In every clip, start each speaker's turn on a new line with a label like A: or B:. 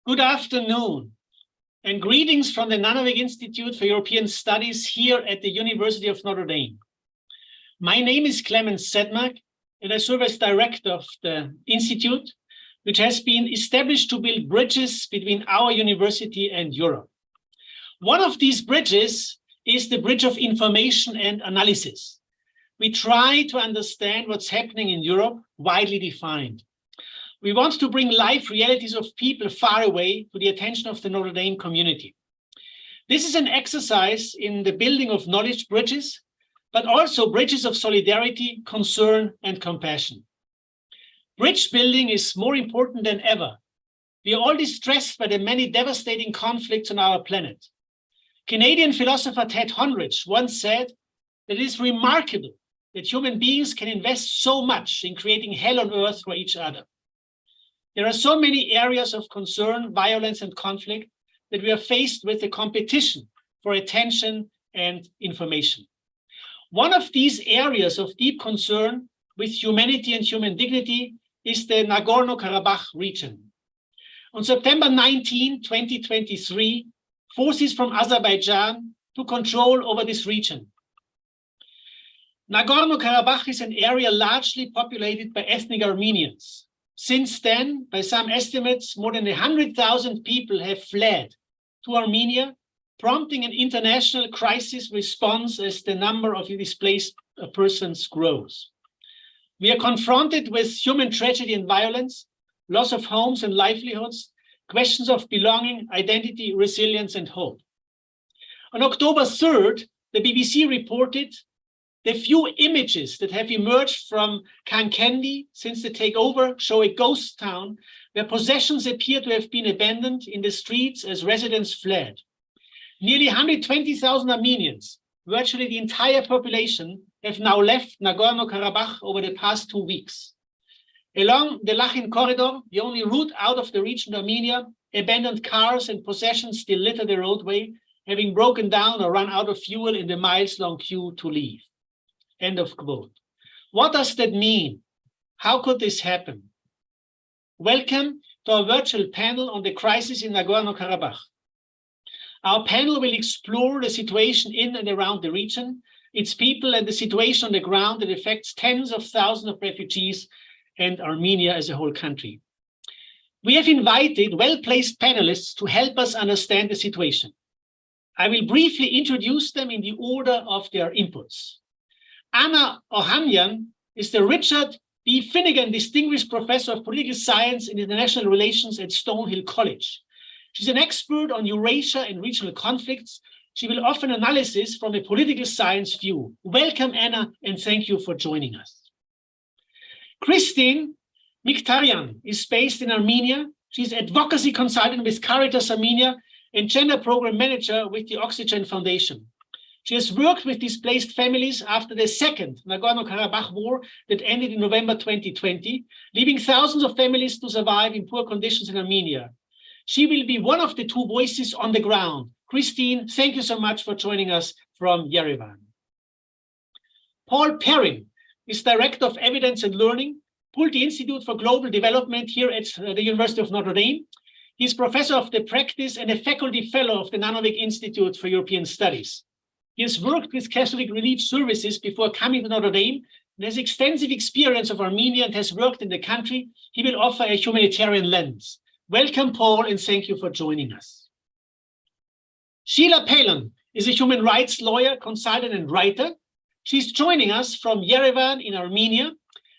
A: Good afternoon, and greetings from the Nanovic Institute for European Studies here at the University of Notre Dame. My name is Clemens Sedmak, and I serve as director of the Institute, which has been established to build bridges between our university and Europe. One of these bridges is the bridge of information and analysis. We try to understand what's happening in Europe, widely defined. We want to bring live realities of people far away to the attention of the Notre Dame community. This is an exercise in the building of knowledge bridges, but also bridges of solidarity, concern, and compassion. Bridge building is more important than ever. We are all distressed by the many devastating conflicts on our planet. Canadian philosopher Ted Honrich once said that it is remarkable that human beings can invest so much in creating hell on earth for each other. There are so many areas of concern, violence, and conflict that we are faced with the competition for attention and information. One of these areas of deep concern with humanity and human dignity is the Nagorno-Karabakh region. On September 19, 2023, forces from Azerbaijan took control over this region. Nagorno-Karabakh is an area largely populated by ethnic Armenians. Since then, by some estimates, more than 100,000 people have fled to Armenia, prompting an international crisis response as the number of displaced persons grows. We are confronted with human tragedy and violence, loss of homes and livelihoods, questions of belonging, identity, resilience, and hope. On October 3rd, the BBC reported the few images that have emerged from Kankendi since the takeover show a ghost town where possessions appear to have been abandoned in the streets as residents fled. Nearly 120,000 Armenians, virtually the entire population, have now left Nagorno-Karabakh over the past 2 weeks. Along the Lachin corridor, the only route out of the region of Armenia, abandoned cars and possessions still litter the roadway, having broken down or run out of fuel in the miles-long queue to leave. End of quote. What does that mean? How could this happen? Welcome to our virtual panel on the crisis in Nagorno-Karabakh. Our panel will explore the situation in and around the region, its people, and the situation on the ground that affects tens of thousands of refugees and Armenia as a whole country. We have invited well-placed panelists to help us understand the situation. I will briefly introduce them in the order of their inputs. Anna Ohanyan is the Richard B. Finnegan Distinguished Professor of Political Science and International Relations at Stonehill College. She's an expert on Eurasia and regional conflicts. She will offer analysis from a political science view. Welcome, Anna, and thank you for joining us. Christine Mikhtarian is based in Armenia. She's advocacy consultant with Caritas Armenia and gender program manager with the Oxygen Foundation. She has worked with displaced families after the second Nagorno-Karabakh war that ended in November 2020, leaving thousands of families to survive in poor conditions in Armenia. She will be one of the two voices on the ground. Christine, thank you so much for joining us from Yerevan. Paul Perrin is Director of Evidence and Learning, Pulte Institute for Global Development here at the University of Notre Dame. He is Professor of the Practice and a Faculty Fellow of the Nanovic Institute for European Studies. He has worked with Catholic Relief Services before coming to Notre Dame and has extensive experience of Armenia and has worked in the country. He will offer a humanitarian lens. Welcome, Paul, and thank you for joining us. Sheila Palin is a human rights lawyer, consultant, and writer. She's joining us from Yerevan in Armenia.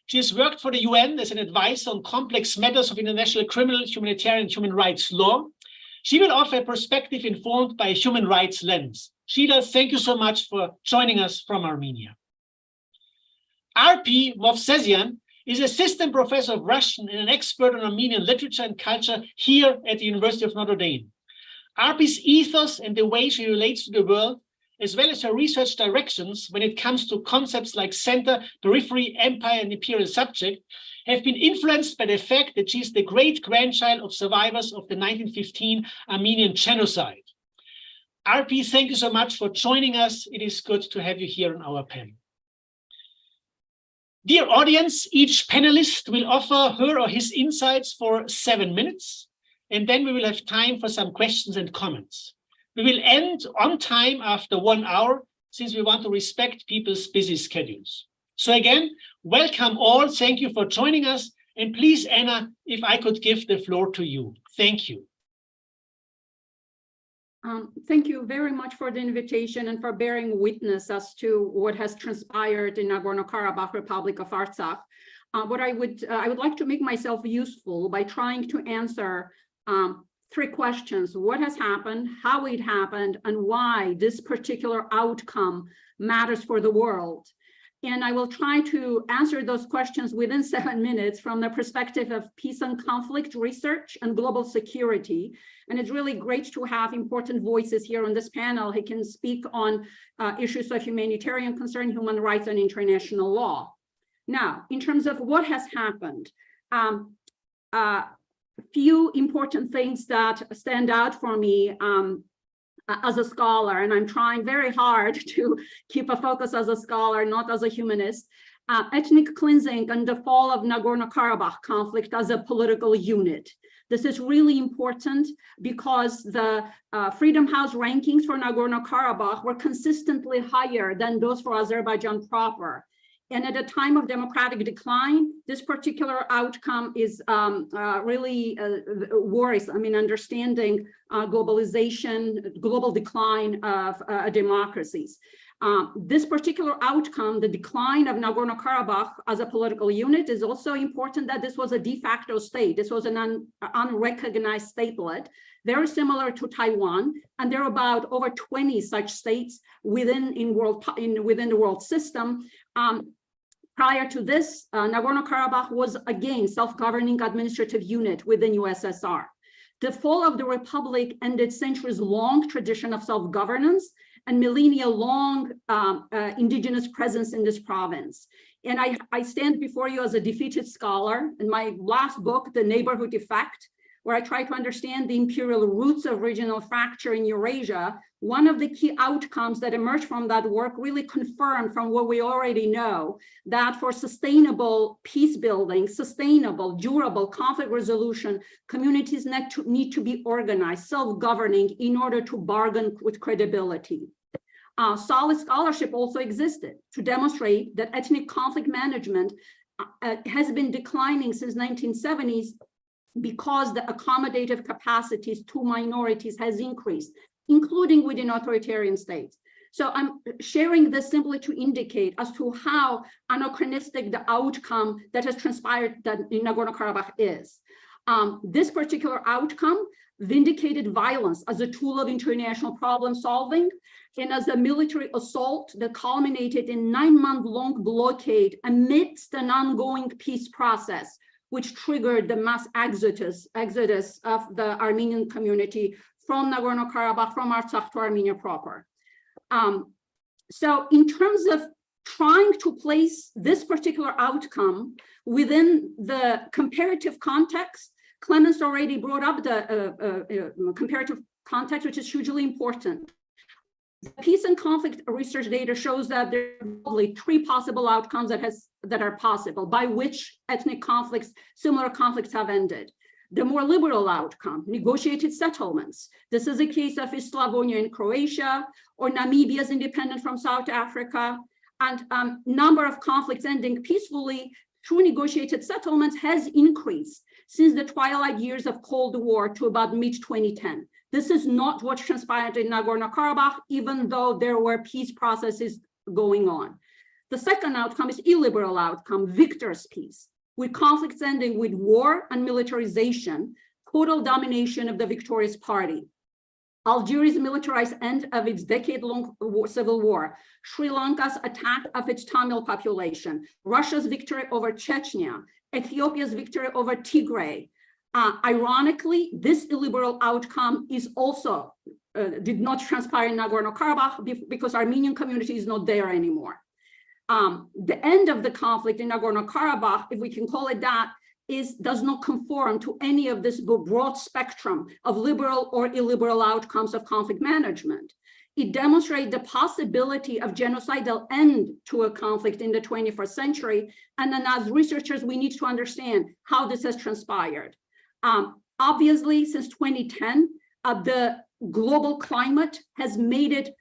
A: She has worked for the UN as an advisor on complex matters of international criminal, humanitarian, and human rights law. She will offer a perspective informed by a human rights lens. Sheila, thank you so much for joining us from Armenia. R.P. Movsesian is assistant professor of Russian and an expert on Armenian literature and culture here at the University of Notre Dame. R.P.'s ethos and the way she relates to the world, as well as her research directions when it comes to concepts like center, periphery, empire, and imperial subject, have been influenced by the fact that she is the great-grandchild of survivors of the 1915 Armenian genocide. RP, thank you so much for joining us. It is good to have you here on our panel. Dear audience, each panelist will offer her or his insights for 7 minutes. and then we will have time for some questions and comments. We will end on time after 1 hour, since we want to respect people's busy schedules. So again, welcome all. Thank you for joining us. And please, Anna, if I could give the floor to you. Thank you.
B: Thank you very much for the invitation and for bearing witness as to what has transpired in Nagorno-Karabakh Republic of Artsakh. What I would like to make myself useful by trying to answer 3 questions: what has happened, how it happened, and why this particular outcome matters for the world. And I will try to answer those questions within 7 minutes from the perspective of peace and conflict research and global security. And it's really great to have important voices here on this panel who can speak on issues of humanitarian concern, human rights, and international law. Now, in terms of what has happened, a few important things that stand out for me as a scholar, and I'm trying very hard to keep a focus as a scholar, not as a humanist. Ethnic cleansing and the fall of Nagorno-Karabakh conflict as a political unit. This is really important because the Freedom House rankings for Nagorno-Karabakh were consistently higher than those for Azerbaijan proper. And at a time of democratic decline, this particular outcome is really worrisome. I mean, understanding globalization, global decline of democracies. This particular outcome, the decline of Nagorno-Karabakh as a political unit, is also important that this was a de facto state. This was an unrecognized statelet, very similar to Taiwan, and there are about over 20 such states within the world system. Prior to this, Nagorno-Karabakh was again self-governing administrative unit within USSR. The fall of the republic ended centuries-long tradition of self-governance and millennia-long indigenous presence in this province. And I stand before you as a defeated scholar. In my last book, The Neighborhood Effect, where I try to understand the imperial roots of regional fracture in Eurasia, one of the key outcomes that emerged from that work really confirmed from what we already know, that for sustainable peace building, sustainable, durable conflict resolution, communities need to be organized, self-governing in order to bargain with credibility. Solid scholarship also existed to demonstrate that ethnic conflict management has been declining since 1970s because the accommodative capacities to minorities has increased, including within authoritarian states. So I'm sharing this simply to indicate as to how anachronistic the outcome that has transpired in Nagorno-Karabakh is. This particular outcome vindicated violence as a tool of international problem solving and as a military assault that culminated in 9-month-long blockade amidst an ongoing peace process, which triggered the mass exodus of the Armenian community from Nagorno-Karabakh, from Artsakh to Armenia proper. So in terms of trying to place this particular outcome within the comparative context, Clemens already brought up the comparative context, which is hugely important. The peace and conflict research data shows that there are probably 3 possible outcomes that are possible by which ethnic conflicts, similar conflicts have ended. The more liberal outcome, negotiated settlements. This is a case of East Slavonia in Croatia or Namibia's independence from South Africa. And number of conflicts ending peacefully through negotiated settlements has increased since the twilight years of Cold War to about mid-2010. This is not what transpired in Nagorno-Karabakh, even though there were peace processes going on. The second outcome is illiberal outcome, victor's peace, with conflicts ending with war and militarization, total domination of the victorious party. Algeria's militarized end of its decade-long civil war, Sri Lanka's attack of its Tamil population, Russia's victory over Chechnya, Ethiopia's victory over Tigray. Ironically, this illiberal outcome is also did not transpire in Nagorno-Karabakh because Armenian community is not there anymore. The end of the conflict in Nagorno-Karabakh, if we can call it that, does not conform to any of this broad spectrum of liberal or illiberal outcomes of conflict management. It demonstrates the possibility of genocidal end to a conflict in the 21st century. And then as researchers, we need to understand how this has transpired. Obviously, since 2010, the global climate has made it,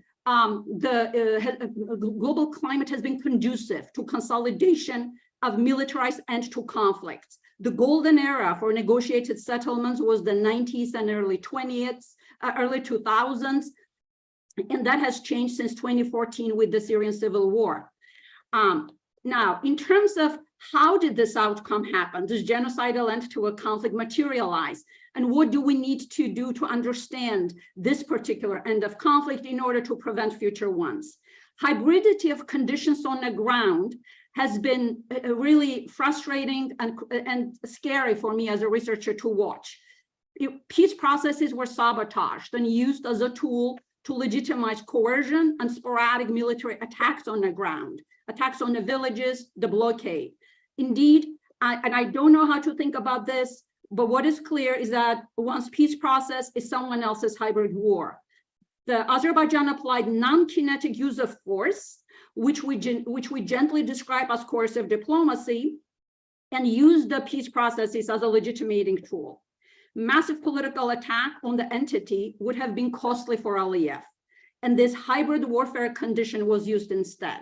B: global climate has been conducive to consolidation of militarized end to conflicts. The golden era for negotiated settlements was the 90s and early 2000s, and that has changed since 2014 with the Syrian civil war. Now, in terms of how did this outcome happen? Does genocidal end to a conflict materialize? And what do we need to do to understand this particular end of conflict in order to prevent future ones? Hybridity of conditions on the ground has been really frustrating and scary for me as a researcher to watch. Peace processes were sabotaged and used as a tool to legitimize coercion and sporadic military attacks on the ground, attacks on the villages, the blockade. Indeed, I don't know how to think about this, but what is clear is that one's peace process is someone else's hybrid war. The Azerbaijan applied non-kinetic use of force, which we gently describe as coercive diplomacy, and used the peace processes as a legitimating tool. Massive political attack on the entity would have been costly for Aliyev, and this hybrid warfare condition was used instead,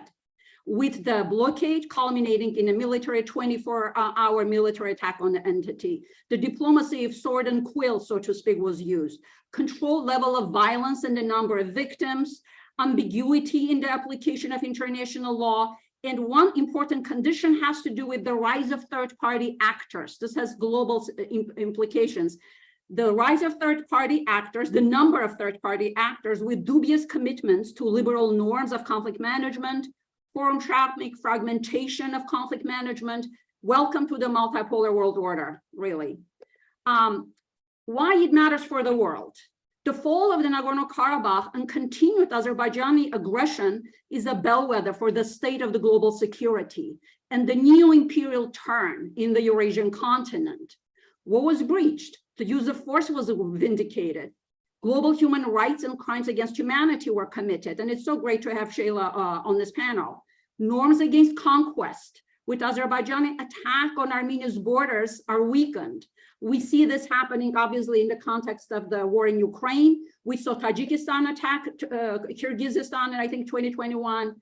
B: with the blockade culminating in a military 24-hour military attack on the entity. The diplomacy of sword and quill, so to speak, was used. Controlled level of violence and the number of victims, ambiguity in the application of international law, and one important condition has to do with the rise of third-party actors. This has global implications. The rise of third-party actors, the number of third-party actors with dubious commitments to liberal norms of conflict management, forum shopping, fragmentation of conflict management. Welcome to the multipolar world order, really. Why it matters for the world. The fall of the Nagorno-Karabakh and continued Azerbaijani aggression is a bellwether for the state of the global security and the new imperial turn in the Eurasian continent. What was breached? The use of force was vindicated. Global human rights and crimes against humanity were committed. And it's so great to have Shayla on this panel. Norms against conquest with Azerbaijani attack on Armenia's borders are weakened. We see this happening, obviously, in the context of the war in Ukraine. We saw Tajikistan attack Kyrgyzstan in, I think, 2021.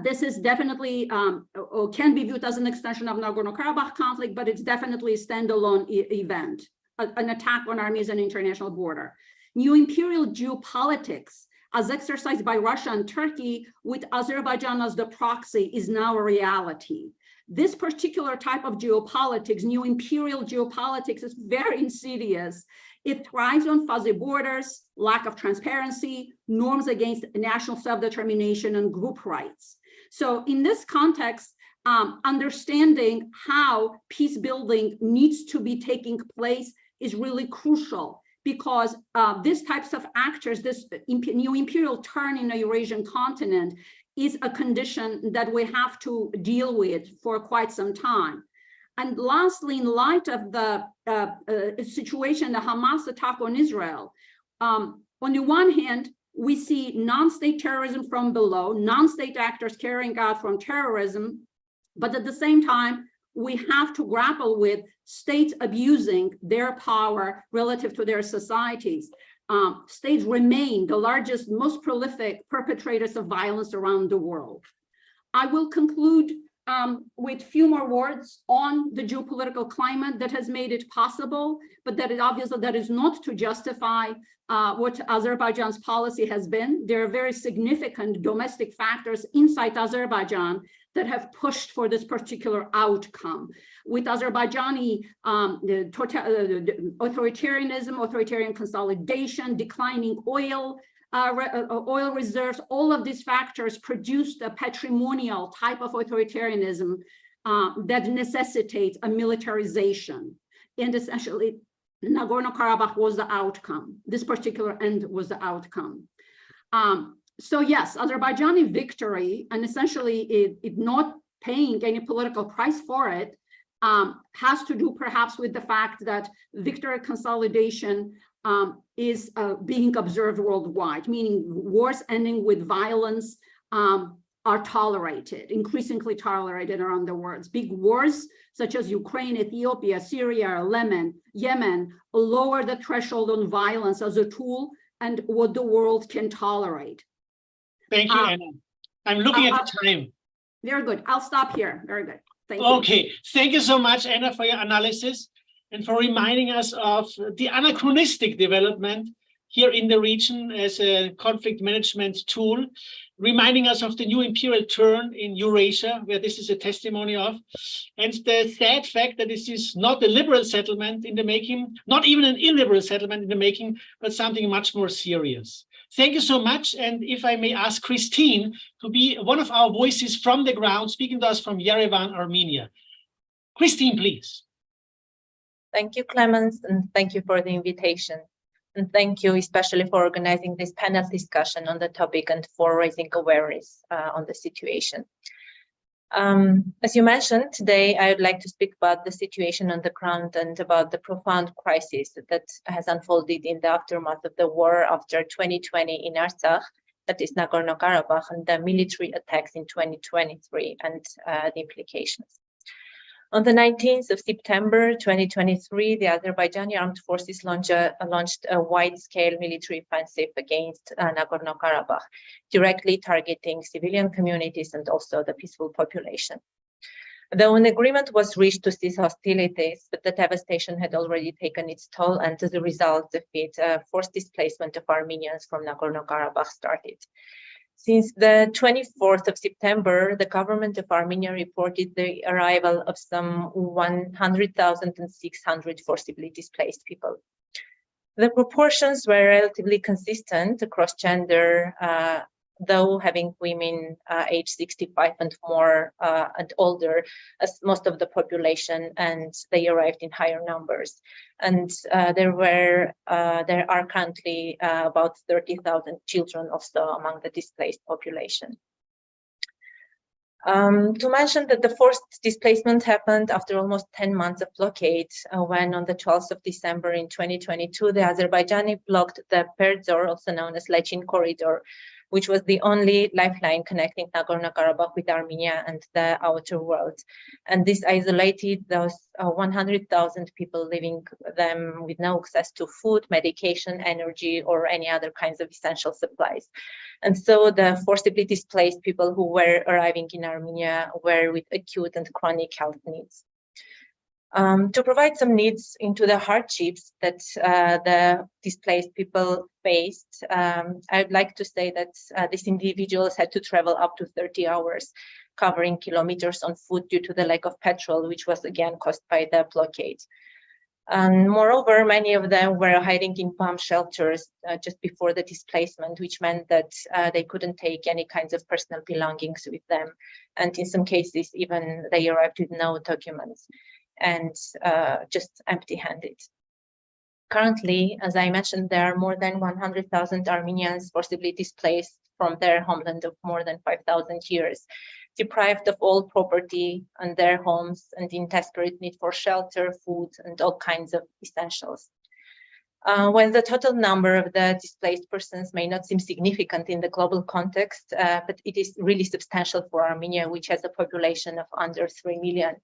B: This is definitely, or can be viewed as an extension of Nagorno-Karabakh conflict, but it's definitely a standalone event, an attack on Armenia's international border. New imperial geopolitics, as exercised by Russia and Turkey, with Azerbaijan as the proxy, is now a reality. This particular type of geopolitics, new imperial geopolitics, is very insidious. It thrives on fuzzy borders, lack of transparency, norms against national self-determination and group rights. So in this context, understanding how peace building needs to be taking place is really crucial, because these types of actors, this new imperial turn in the Eurasian continent, is a condition that we have to deal with for quite some time. And lastly, in light of the situation, the Hamas attack on Israel, on the one hand, we see non-state terrorism from below, non-state actors carrying out from terrorism, but at the same time, we have to grapple with states abusing their power relative to their societies. States remain the largest, most prolific perpetrators of violence around the world. I will conclude with a few more words on the geopolitical climate that has made it possible, but that is obviously that is not to justify what Azerbaijan's policy has been. There are very significant domestic factors inside Azerbaijan that have pushed for this particular outcome. With Azerbaijani authoritarianism, authoritarian consolidation, declining oil reserves, all of these factors produced a patrimonial type of authoritarianism that necessitates a militarization. And essentially, Nagorno-Karabakh was the outcome. This particular end was the outcome. So yes, Azerbaijani victory, and essentially it not paying any political price for it, has to do perhaps with the fact that victory consolidation is being observed worldwide, meaning wars ending with violence are tolerated, increasingly tolerated around the world. Big wars such as Ukraine, Ethiopia, Syria, Yemen lower the threshold on violence as a tool and what the world can tolerate.
A: Thank you, Anna. I'm looking at the time.
B: Very good. I'll stop here. Very good. Thank you.
A: Okay. Thank you so much, Anna, for your analysis and for reminding us of the anachronistic development here in the region as a conflict management tool, reminding us of the new imperial turn in Eurasia, where this is a testimony of, and the sad fact that this is not a liberal settlement in the making, not even an illiberal settlement in the making, but something much more serious. Thank you so much. And if I may ask Christine to be one of our voices from the ground, speaking to us from Yerevan, Armenia. Christine, please.
C: Thank you, Clemens, and thank you for the invitation. And thank you especially for organizing this panel discussion on the topic and for raising awareness on the situation. As you mentioned, today I would like to speak about the situation on the ground and about the profound crisis that has unfolded in the aftermath of the war after 2020 in Artsakh, that is Nagorno-Karabakh, and the military attacks in 2023 and the implications. On the 19th of September 2023, the Azerbaijani armed forces launched a wide-scale military offensive against Nagorno-Karabakh, directly targeting civilian communities and also the peaceful population. Though an agreement was reached to cease hostilities, but the devastation had already taken its toll, and as a result of it, forced displacement of Armenians from Nagorno-Karabakh started. Since the 24th of September, the government of Armenia reported the arrival of some 100,600 forcibly displaced people. The proportions were relatively consistent across gender, though having women aged 65 and more and older as most of the population, and they arrived in higher numbers. And there are currently about 30,000 children also among the displaced population. To mention that the forced displacement happened after almost 10 months of blockade, when on the 12th of December in 2022, the Azerbaijani blocked the Perdzor, also known as Lechin corridor, which was the only lifeline connecting Nagorno-Karabakh with Armenia and the outer world. And this isolated those 100,000 people living them with no access to food, medication, energy, or any other kinds of essential supplies. And so the forcibly displaced people who were arriving in Armenia were with acute and chronic health needs. To provide some needs into the hardships that the displaced people faced, I'd like to say that these individuals had to travel up to 30 hours, covering kilometers on foot due to the lack of petrol, which was again caused by the blockade. And moreover, many of them were hiding in bomb shelters just before the displacement, which meant that they couldn't take any kinds of personal belongings with them. And in some cases, even they arrived with no documents and just empty-handed. Currently, as I mentioned, there are more than 100,000 Armenians forcibly displaced from their homeland of more than 5,000 years, deprived of all property and their homes, and in desperate need for shelter, food, and all kinds of essentials. While the total number of the displaced persons may not seem significant in the global context, but it is really substantial for Armenia, which has a population of under 3 million.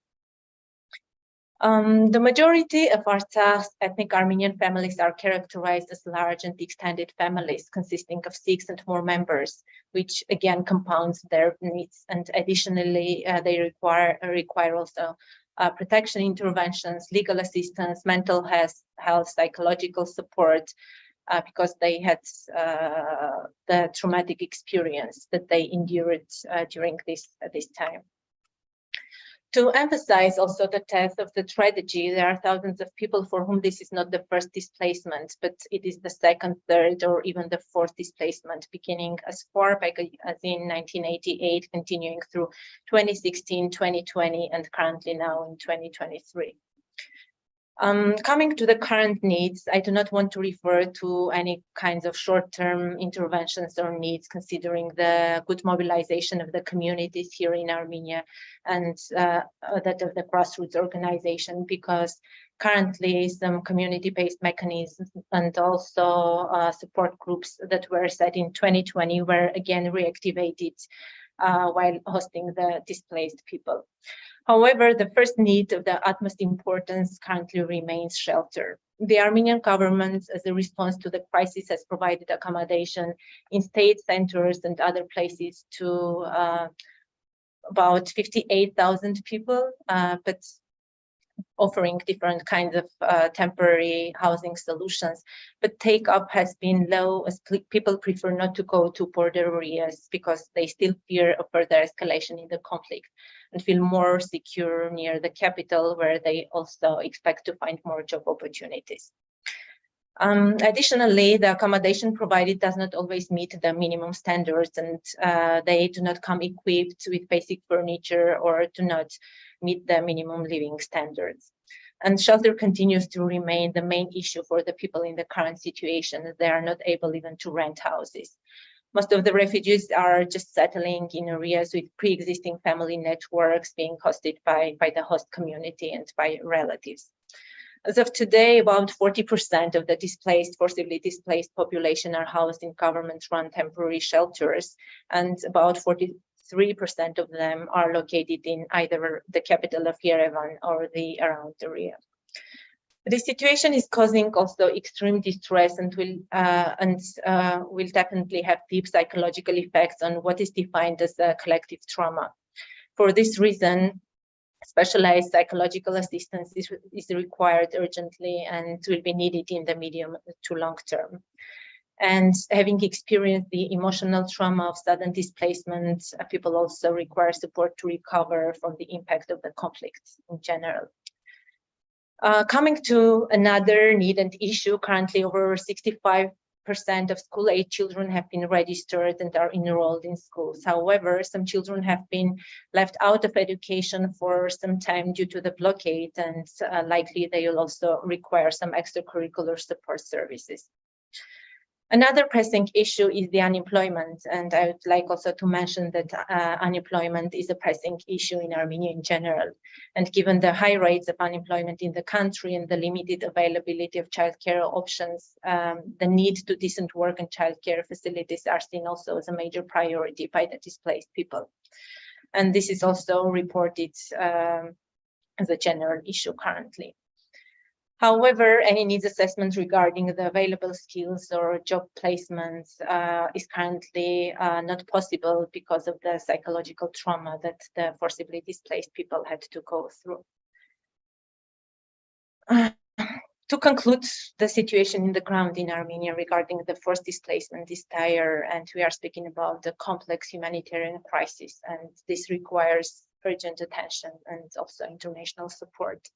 C: The majority of Artsakh's ethnic Armenian families are characterized as large and extended families consisting of 6 and more members, which again compounds their needs. And additionally, they require also protection interventions, legal assistance, mental health, psychological support, because they had the traumatic experience that they endured during this time. To emphasize also the depth of the tragedy, there are thousands of people for whom this is not the first displacement, but it is the second, third, or even the fourth displacement, beginning as far back as in 1988, continuing through 2016, 2020, and currently now in 2023. Coming to the current needs, I do not want to refer to any kinds of short-term interventions or needs, considering the good mobilization of the communities here in Armenia and that of the grassroots organization, because currently some community-based mechanisms and also support groups that were set in 2020 were again reactivated while hosting the displaced people. However, the first need of the utmost importance currently remains shelter. The Armenian government, as a response to the crisis, has provided accommodation in state centers and other places to about 58,000 people, but offering different kinds of temporary housing solutions. But take-up has been low, as people prefer not to go to border areas because they still fear a further escalation in the conflict and feel more secure near the capital, where they also expect to find more job opportunities. Additionally, the accommodation provided does not always meet the minimum standards, and they do not come equipped with basic furniture or do not meet the minimum living standards. And shelter continues to remain the main issue for the people in the current situation, as they are not able even to rent houses. Most of the refugees are just settling in areas with pre-existing family networks, being hosted by the host community and by relatives. As of today, about 40% of the forcibly displaced population are housed in government-run temporary shelters, and about 43% of them are located in either the capital of Yerevan or the around area. The situation is causing also extreme distress and will definitely have deep psychological effects on what is defined as a collective trauma. For this reason, specialized psychological assistance is required urgently and will be needed in the medium to long term. And having experienced the emotional trauma of sudden displacement, people also require support to recover from the impact of the conflict in general. Coming to another need and issue, currently over 65% of school-age children have been registered and are enrolled in schools. However, some children have been left out of education for some time due to the blockade, and likely they will also require some extracurricular support services. Another pressing issue is the unemployment, and I would like also to mention that unemployment is a pressing issue in Armenia in general. And given the high rates of unemployment in the country and the limited availability of childcare options, the need to decent work and childcare facilities are seen also as a major priority by the displaced people. And this is also reported as a general issue currently. However, any needs assessment regarding the available skills or job placements is currently not possible because of the psychological trauma that the forcibly displaced people had to go through. To conclude, the situation in the ground in Armenia regarding the forced displacement is dire, and we are speaking about the complex humanitarian crisis, and this requires urgent attention and also international support.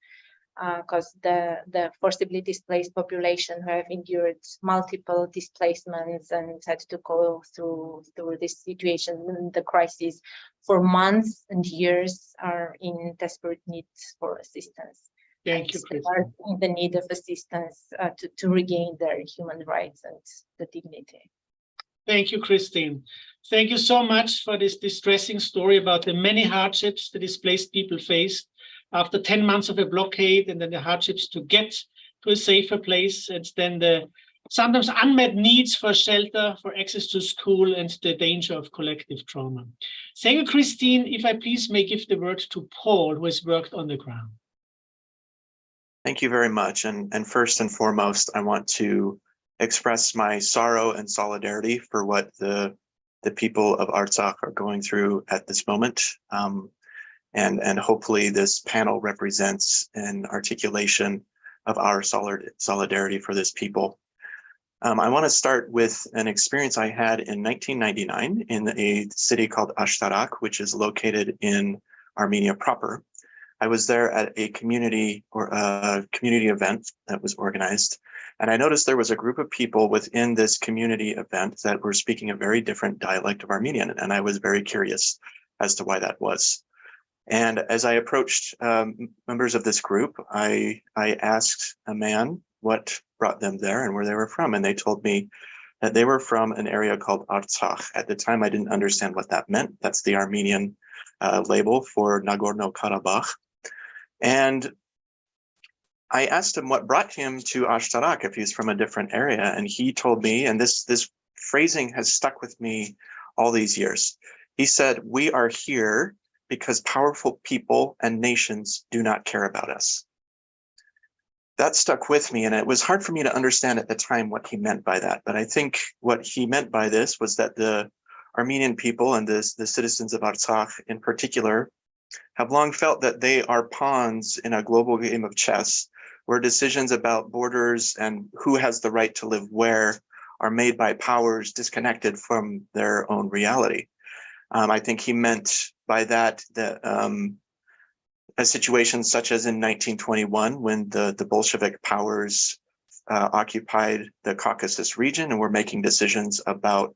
C: Because the forcibly displaced population who have endured multiple displacements and had to go through this situation, the crisis, for months and years are in desperate need for assistance.
A: Thank you,
C: Christine. Are in the need of assistance to regain their human rights and the dignity.
A: Thank you, Christine. Thank you so much for this distressing story about the many hardships the displaced people faced after 10 months of a blockade, and then the hardships to get to a safer place, and then the sometimes unmet needs for shelter, for access to school, and the danger of collective trauma. Thank you, Christine. If I please may give the word to Paul, who has worked on the ground.
D: Thank you very much. And first and foremost, I want to express my sorrow and solidarity for what the people of Artsakh are going through at this moment. And hopefully this panel represents an articulation of our solidarity for this people. I want to start with an experience I had in 1999 in a city called Ashtarak, which is located in Armenia proper. I was there at a community event that was organized, and I noticed there was a group of people within this community event that were speaking a very different dialect of Armenian, and I was very curious as to why that was. And as I approached members of this group, I asked a man what brought them there and where they were from. And they told me that they were from an area called Artsakh. At the time, I didn't understand what that meant. That's the Armenian label for Nagorno-Karabakh. And I asked him what brought him to Ashtarak, if he's from a different area. And he told me, and this phrasing has stuck with me all these years. He said, "We are here because powerful people and nations do not care about us." That stuck with me, and it was hard for me to understand at the time what he meant by that. But I think what he meant by this was that the Armenian people and the citizens of Artsakh in particular have long felt that they are pawns in a global game of chess, where decisions about borders and who has the right to live where are made by powers disconnected from their own reality. I think he meant by that a situation such as in 1921, when the Bolshevik powers occupied the Caucasus region and were making decisions about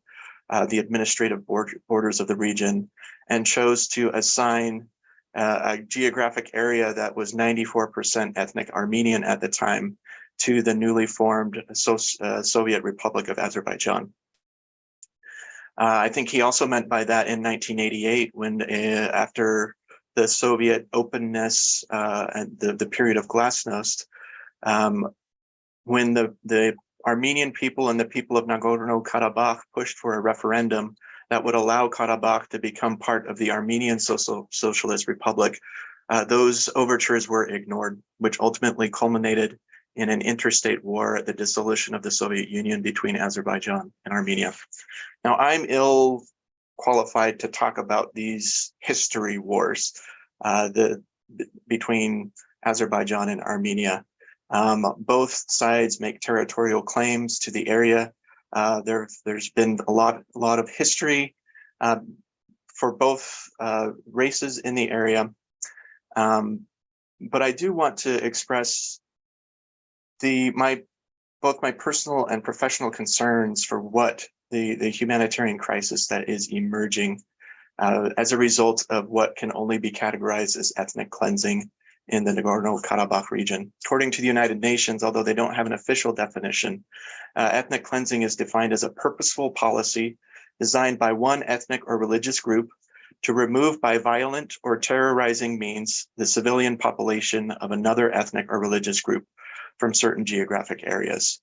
D: the administrative borders of the region, and chose to assign a geographic area that was 94% ethnic Armenian at the time to the newly formed Soviet Republic of Azerbaijan. I think he also meant by that in 1988, when after the Soviet openness and the period of glasnost, when the Armenian people and the people of Nagorno-Karabakh pushed for a referendum that would allow Karabakh to become part of the Armenian Socialist Republic, those overtures were ignored, which ultimately culminated in an interstate war at the dissolution of the Soviet Union between Azerbaijan and Armenia. Now, I'm ill qualified to talk about these history wars between Azerbaijan and Armenia. Both sides make territorial claims to the area. There's been a lot of history for both races in the area. But I do want to express both my personal and professional concerns for what the humanitarian crisis that is emerging as a result of what can only be categorized as ethnic cleansing in the Nagorno-Karabakh region. According to the United Nations, although they don't have an official definition, ethnic cleansing is defined as a purposeful policy designed by one ethnic or religious group to remove by violent or terrorizing means the civilian population of another ethnic or religious group from certain geographic areas.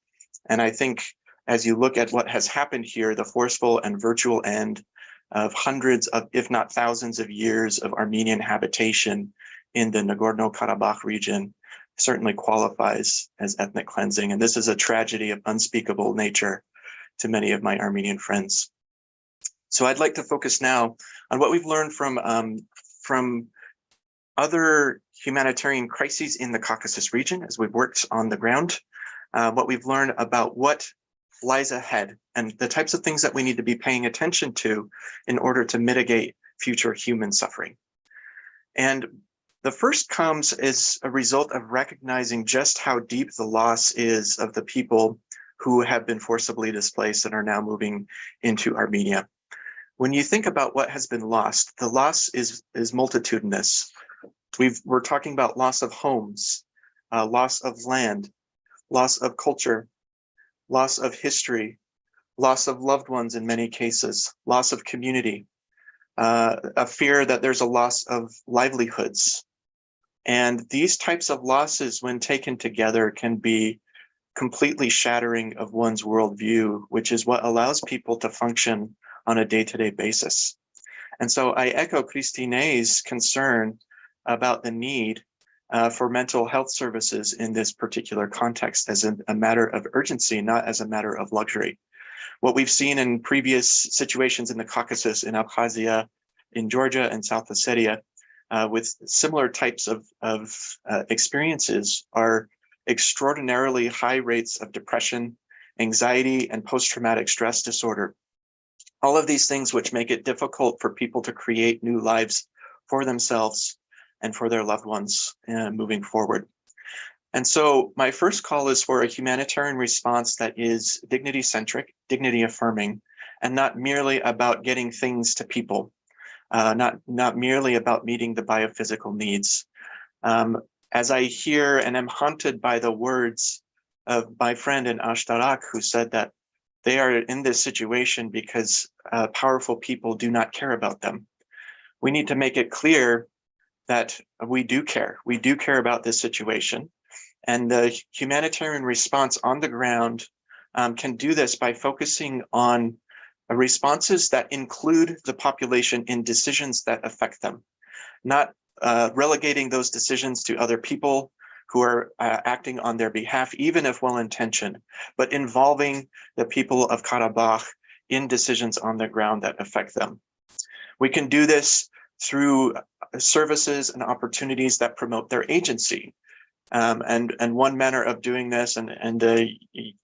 D: And I think as you look at what has happened here, the forceful and virtual end of hundreds of, if not thousands of years of Armenian habitation in the Nagorno-Karabakh region certainly qualifies as ethnic cleansing. And this is a tragedy of unspeakable nature to many of my Armenian friends. So I'd like to focus now on what we've learned from other humanitarian crises in the Caucasus region as we've worked on the ground, what we've learned about what lies ahead and the types of things that we need to be paying attention to in order to mitigate future human suffering. And the first comes as a result of recognizing just how deep the loss is of the people who have been forcibly displaced and are now moving into Armenia. When you think about what has been lost, the loss is multitudinous. We're talking about loss of homes, loss of land, loss of culture, loss of history, loss of loved ones in many cases, loss of community, a fear that there's a loss of livelihoods. And these types of losses, when taken together, can be completely shattering of one's worldview, which is what allows people to function on a day-to-day basis. And so I echo Christine's concern about the need for mental health services in this particular context as a matter of urgency, not as a matter of luxury. What we've seen in previous situations in the Caucasus, in Abkhazia, in Georgia, and South Ossetia, with similar types of experiences are extraordinarily high rates of depression, anxiety, and post-traumatic stress disorder. All of these things which make it difficult for people to create new lives for themselves and for their loved ones moving forward. And so my first call is for a humanitarian response that is dignity-centric, dignity-affirming, and not merely about getting things to people, not merely about meeting the biophysical needs. As I hear and am haunted by the words of my friend in Ashtarak, who said that they are in this situation because powerful people do not care about them. We need to make it clear that we do care. We do care about this situation. And the humanitarian response on the ground can do this by focusing on responses that include the population in decisions that affect them, not relegating those decisions to other people who are acting on their behalf, even if well-intentioned, but involving the people of Karabakh in decisions on the ground that affect them. We can do this through services and opportunities that promote their agency. And one manner of doing this, and the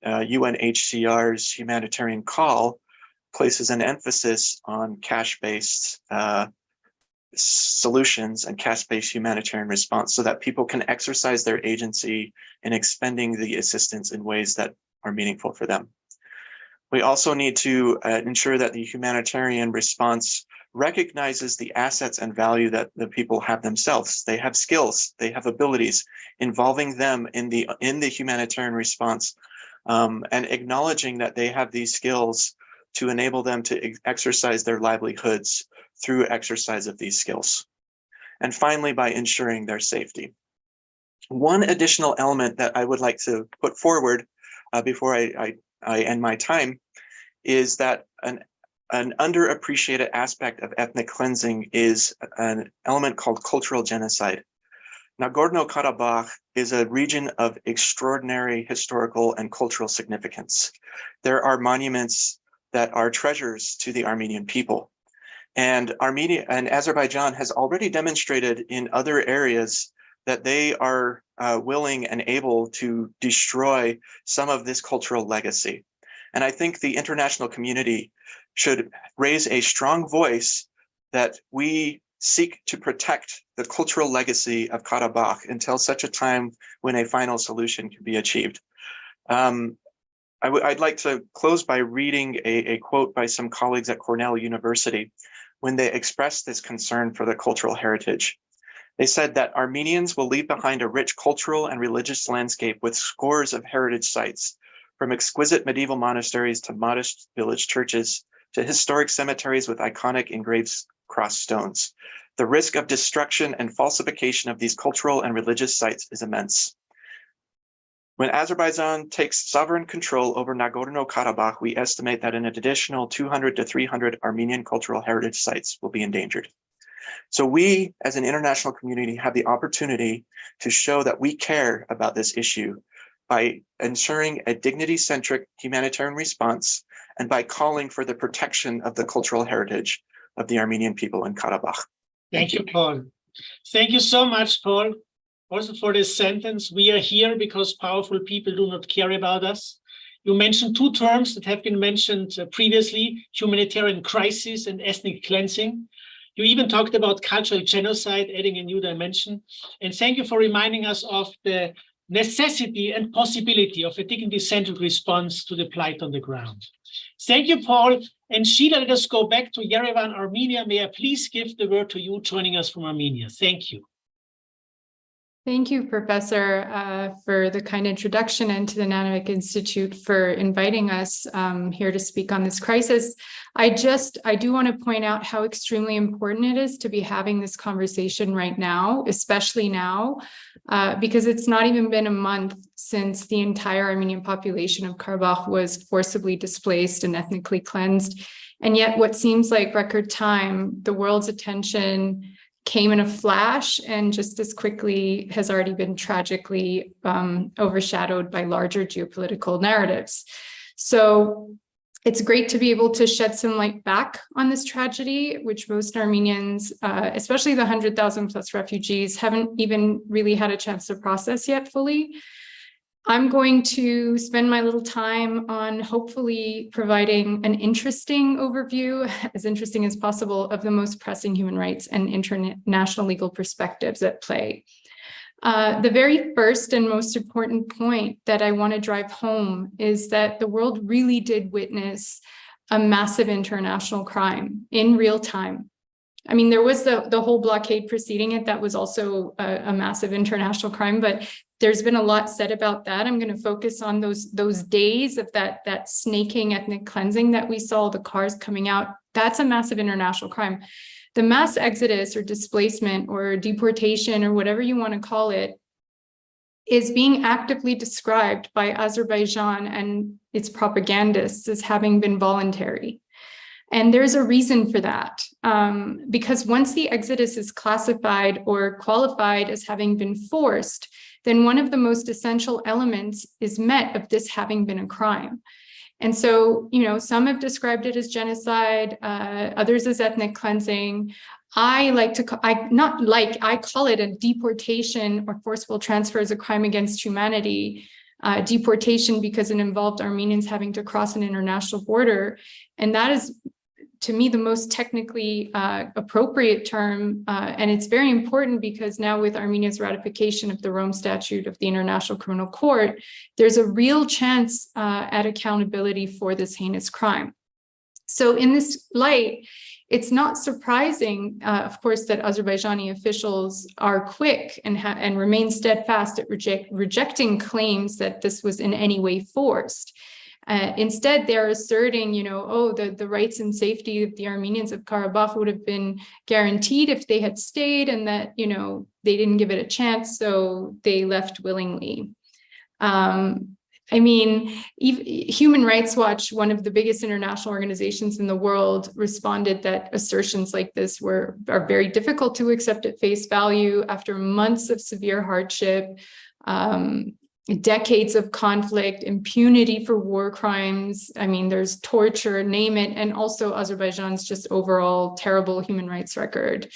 D: UNHCR's humanitarian call places an emphasis on cash-based solutions and cash-based humanitarian response so that people can exercise their agency in expending the assistance in ways that are meaningful for them. We also need to ensure that the humanitarian response recognizes the assets and value that the people have themselves. They have skills, they have abilities, involving them in the humanitarian response, and acknowledging that they have these skills to enable them to exercise their livelihoods through exercise of these skills. And finally, by ensuring their safety. One additional element that I would like to put forward before I end my time is that an underappreciated aspect of ethnic cleansing is an element called cultural genocide. Nagorno-Karabakh is a region of extraordinary historical and cultural significance. There are monuments that are treasures to the Armenian people. And Armenia and Azerbaijan has already demonstrated in other areas that they are willing and able to destroy some of this cultural legacy. And I think the international community should raise a strong voice that we seek to protect the cultural legacy of Karabakh until such a time when a final solution can be achieved. I'd like to close by reading a quote by some colleagues at Cornell University when they expressed this concern for the cultural heritage. They said that Armenians will leave behind a rich cultural and religious landscape with scores of heritage sites, from exquisite medieval monasteries to modest village churches to historic cemeteries with iconic engraved cross stones. The risk of destruction and falsification of these cultural and religious sites is immense. When Azerbaijan takes sovereign control over Nagorno-Karabakh, we estimate that an additional 200 to 300 Armenian cultural heritage sites will be endangered. So we, as an international community, have the opportunity to show that we care about this issue by ensuring a dignity-centric humanitarian response and by calling for the protection of the cultural heritage of the Armenian people in Karabakh.
A: Thank you, Paul. Thank you so much, Paul. Also for this sentence, we are here because powerful people do not care about us. You mentioned two terms that have been mentioned previously, humanitarian crisis and ethnic cleansing. You even talked about cultural genocide, adding a new dimension. And thank you for reminding us of the necessity and possibility of a dignity-centered response to the plight on the ground. Thank you, Paul. And Sheila, let us go back to Yerevan, Armenia. May I please give the word to you, joining us from Armenia. Thank you.
E: Thank you, Professor, for the kind introduction, and to the Nanovic Institute for inviting us here to speak on this crisis. I do want to point out how extremely important it is to be having this conversation right now, especially now, because it's not even been a month since the entire Armenian population of Karabakh was forcibly displaced and ethnically cleansed. And yet what seems like record time, the world's attention came in a flash and just as quickly has already been tragically overshadowed by larger geopolitical narratives. So it's great to be able to shed some light back on this tragedy, which most Armenians, especially the 100,000 plus refugees, haven't even really had a chance to process yet fully. I'm going to spend my little time on hopefully providing an interesting overview, as interesting as possible, of the most pressing human rights and international legal perspectives at play. The very first and most important point that I want to drive home is that the world really did witness a massive international crime in real time. I mean, there was the whole blockade preceding it that was also a massive international crime, but there's been a lot said about that. I'm going to focus on those days of that snaking ethnic cleansing that we saw, the cars coming out. That's a massive international crime. The mass exodus or displacement or deportation or whatever you want to call it is being actively described by Azerbaijan and its propagandists as having been voluntary. And there's a reason for that, because once the exodus is classified or qualified as having been forced, then one of the most essential elements is met of this having been a crime. And so, some have described it as genocide, others as ethnic cleansing. I call it a deportation or forcible transfer as a crime against humanity. Deportation because it involved Armenians having to cross an international border. And that is, to me, the most technically appropriate term. And it's very important because now with Armenia's ratification of the Rome Statute of the International Criminal Court, there's a real chance at accountability for this heinous crime. So in this light, it's not surprising, of course, that Azerbaijani officials are quick and remain steadfast at rejecting claims that this was in any way forced. Instead, they're asserting, the rights and safety of the Armenians of Karabakh would have been guaranteed if they had stayed, and that, they didn't give it a chance, so they left willingly. Human Rights Watch, one of the biggest international organizations in the world, responded that assertions like this are very difficult to accept at face value after months of severe hardship, decades of conflict, impunity for war crimes. There's torture, name it, and also Azerbaijan's just overall terrible human rights record.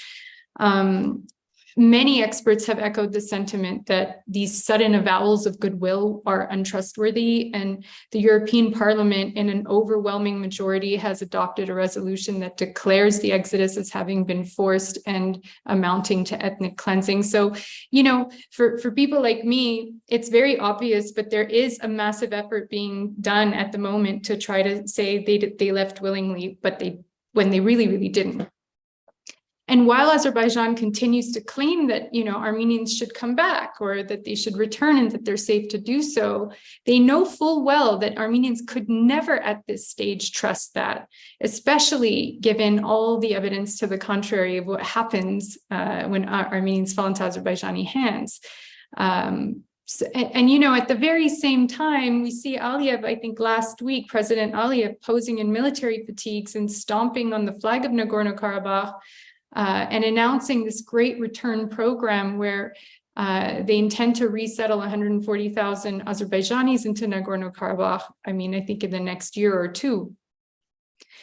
E: Many experts have echoed the sentiment that these sudden avowals of goodwill are untrustworthy, and the European Parliament, in an overwhelming majority, has adopted a resolution that declares the exodus as having been forced and amounting to ethnic cleansing. So, for people like me, it's very obvious, but there is a massive effort being done at the moment to try to say they left willingly, but when they really, really didn't. And while Azerbaijan continues to claim that, Armenians should come back or that they should return and that they're safe to do so, they know full well that Armenians could never at this stage trust that, especially given all the evidence to the contrary of what happens when Armenians fall into Azerbaijani hands. At the very same time, we see Aliyev, I think last week, President Aliyev posing in military fatigues and stomping on the flag of Nagorno-Karabakh, and announcing this great return program where they intend to resettle 140,000 Azerbaijanis into Nagorno-Karabakh, I think in the next year or two.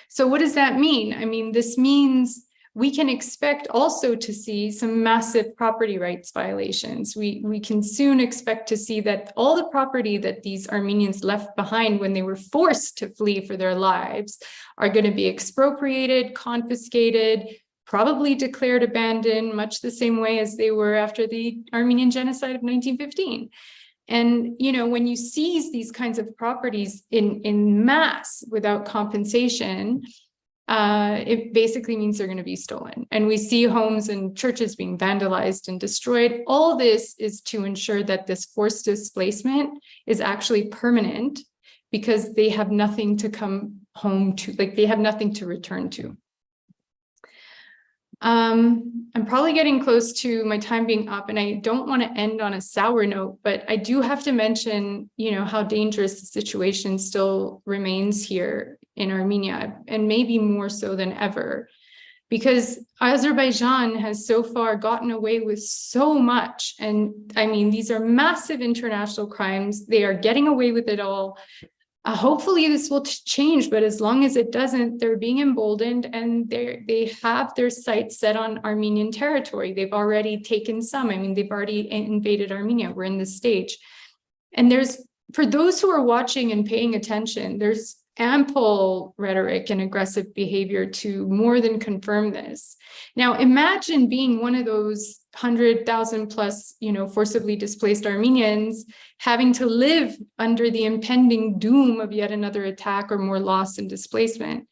E: So what does that mean? This means we can expect also to see some massive property rights violations. We can soon expect to see that all the property that these Armenians left behind when they were forced to flee for their lives are going to be expropriated, confiscated, probably declared abandoned, much the same way as they were after the Armenian genocide of 1915. And, when you seize these kinds of properties in mass without compensation, it basically means they're going to be stolen. And we see homes and churches being vandalized and destroyed. All this is to ensure that this forced displacement is actually permanent, because they have nothing to come home to, they have nothing to return to. I'm probably getting close to my time being up, and I don't want to end on a sour note, but I do have to mention, how dangerous the situation still remains here in Armenia, and maybe more so than ever, because Azerbaijan has so far gotten away with so much. And these are massive international crimes. They are getting away with it all. Hopefully this will change, but as long as it doesn't, they're being emboldened, and they have their sights set on Armenian territory. They've already taken some. They've already invaded Armenia. We're in this stage. And for those who are watching and paying attention, there's ample rhetoric and aggressive behavior to more than confirm this. Now, imagine being one of those 100,000 plus, forcibly displaced Armenians having to live under the impending doom of yet another attack or more loss and displacement.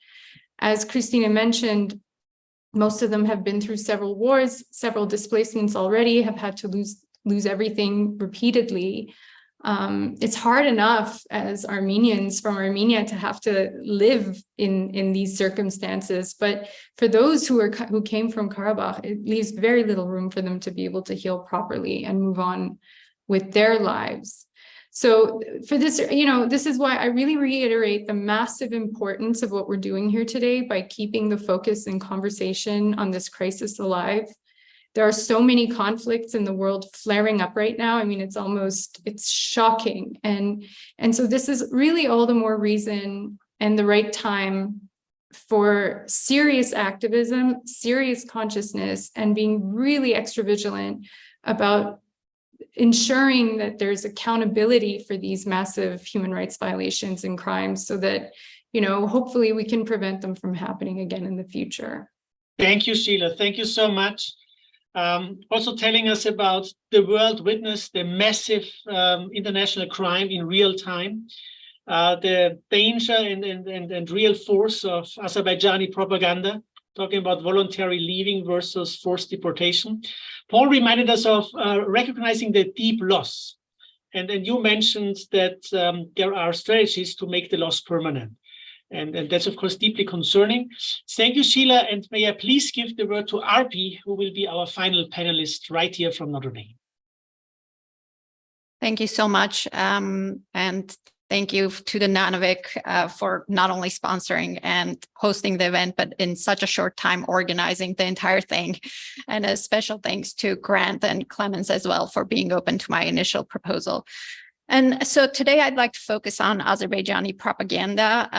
E: As Christina mentioned, most of them have been through several wars, several displacements already, have had to lose everything repeatedly. It's hard enough as Armenians from Armenia to have to live in these circumstances, but for those who came from Karabakh, it leaves very little room for them to be able to heal properly and move on with their lives. So for this, this is why I really reiterate the massive importance of what we're doing here today by keeping the focus and conversation on this crisis alive. There are so many conflicts in the world flaring up right now. I mean, it's shocking. And so this is really all the more reason and the right time for serious activism, serious consciousness, and being really extra vigilant about ensuring that there's accountability for these massive human rights violations and crimes so that, hopefully we can prevent them from happening again in the future.
A: Thank you, Sheila. Thank you so much. Also telling us about the world witnessed the massive international crime in real time, the danger and real force of Azerbaijani propaganda, talking about voluntary leaving versus forced deportation. Paul reminded us of recognizing the deep loss. And you mentioned that there are strategies to make the loss permanent. And that's, of course, deeply concerning. Thank you, Sheila. And may I please give the word to Arpi, who will be our final panelist right here from Notre Dame.
F: Thank you so much. And thank you to the Nanovic for not only sponsoring and hosting the event, but in such a short time organizing the entire thing. And a special thanks to Grant and Clemens as well for being open to my initial proposal. And so today I'd like to focus on Azerbaijani propaganda.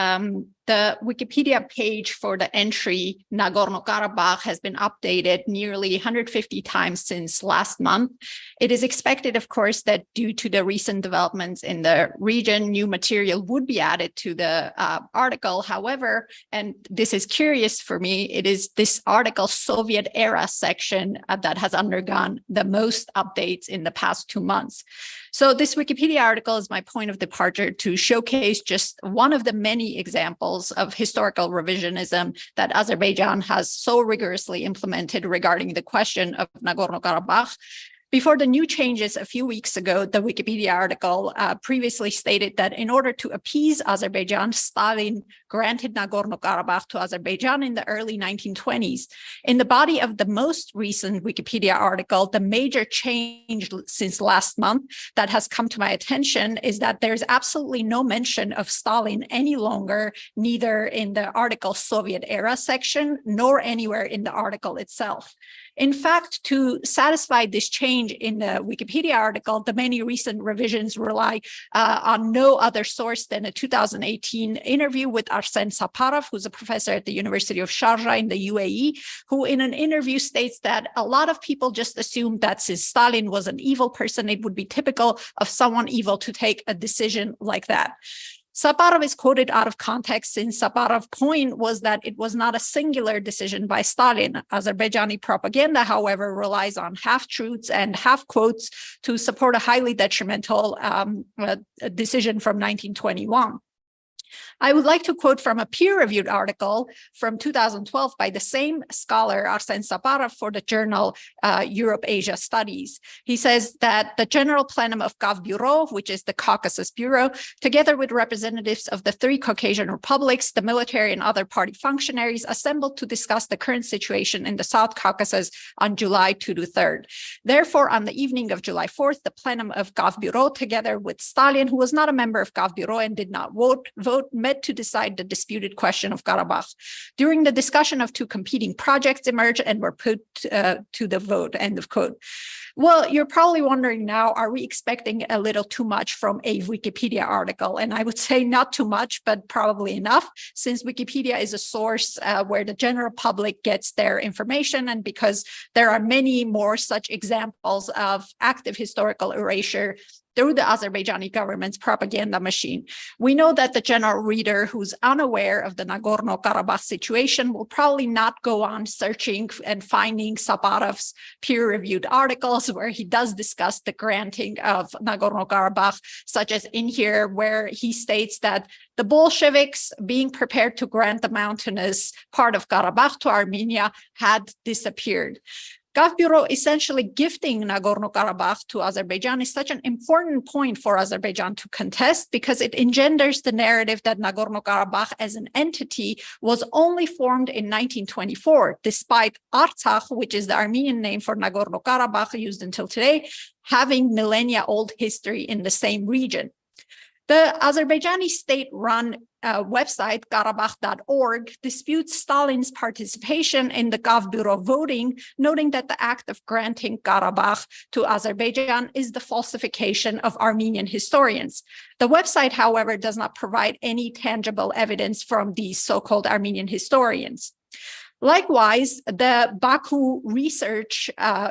F: The Wikipedia page for the entry Nagorno-Karabakh has been updated nearly 150 times since last month. It is expected, of course, that due to the recent developments in the region, new material would be added to the article. However, and this is curious for me, it is this article's Soviet era section that has undergone the most updates in the past 2 months. So this Wikipedia article is my point of departure to showcase just one of the many examples of historical revisionism that Azerbaijan has so rigorously implemented regarding the question of Nagorno-Karabakh. Before the new changes a few weeks ago, the Wikipedia article previously stated that in order to appease Azerbaijan, Stalin granted Nagorno-Karabakh to Azerbaijan in the early 1920s. In the body of the most recent Wikipedia article, the major change since last month that has come to my attention is that there's absolutely no mention of Stalin any longer, neither in the article's Soviet era section, nor anywhere in the article itself. In fact, to satisfy this change in the Wikipedia article, the many recent revisions rely on no other source than a 2018 interview with Arsen Saparov, who's a professor at the University of Sharjah in the UAE, who in an interview states that a lot of people just assumed that since Stalin was an evil person, it would be typical of someone evil to take a decision like that. Saparov is quoted out of context since Saparov's point was that it was not a singular decision by Stalin. Azerbaijani propaganda, however, relies on half-truths and half-quotes to support a highly detrimental decision from 1921. I would like to quote from a peer-reviewed article from 2012 by the same scholar, Arsen Saparov, for the journal Europe-Asia Studies. He says that the General Plenum of Gov which is the Caucasus Bureau, together with representatives of the 3 Caucasian republics, the military and other party functionaries, assembled to discuss the current situation in the South Caucasus on July 2 to 3rd. Therefore, on the evening of July 4th, the Plenum of Gov together with Stalin, who was not a member of Gov and did not vote, met to decide the disputed question of Karabakh. During the discussion of 2 competing projects emerged and were put to the vote, end of quote. Well, you're probably wondering now, are we expecting a little too much from a Wikipedia article? And I would say not too much, but probably enough, since Wikipedia is a source where the general public gets their information, and because there are many more such examples of active historical erasure through the Azerbaijani government's propaganda machine. We know that the general reader who's unaware of the Nagorno-Karabakh situation will probably not go on searching and finding Saparov's peer-reviewed articles where he does discuss the granting of Nagorno-Karabakh, such as in here where he states that the Bolsheviks being prepared to grant the mountainous part of Karabakh to Armenia had disappeared. Gov essentially gifting Nagorno-Karabakh to Azerbaijan is such an important point for Azerbaijan to contest because it engenders the narrative that Nagorno-Karabakh as an entity was only formed in 1924, despite Artsakh, which is the Armenian name for Nagorno-Karabakh used until today, having millennia-old history in the same region. The Azerbaijani state-run website, karabakh.org, disputes Stalin's participation in the Gov voting, noting that the act of granting Karabakh to Azerbaijan is the falsification of Armenian historians. The website, however, does not provide any tangible evidence from these so-called Armenian historians. Likewise, the Baku Research